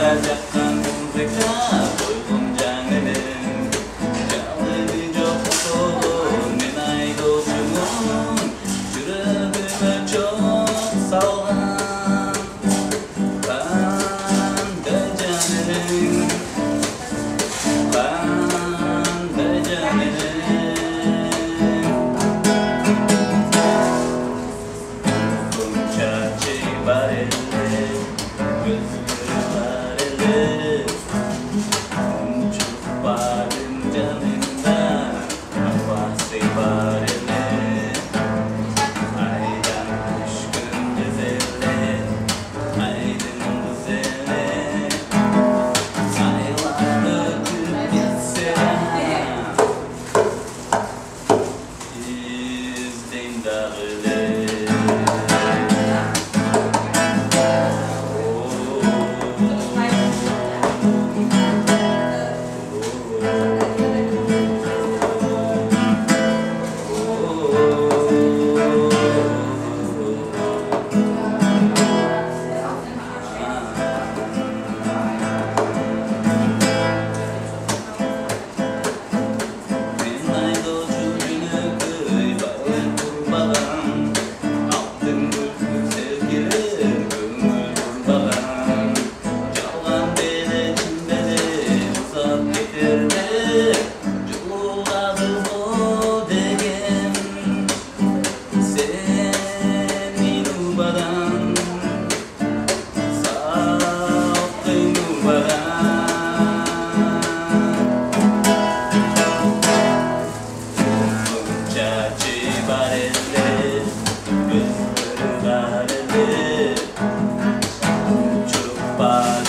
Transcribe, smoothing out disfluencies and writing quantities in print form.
약간 공색자 돌공장에는 겨울이 좋고 내 나이도 주문 주름을 쫓아와 반대자네는 훔쳤지 말을래 말을래 훔쳐 빠른 자는 나 아파세 말을래 아이랑 부식은 데셀래 아이는 부셀래 아이와 그 빛세라 izdendarle Barelle, barelle, chupa.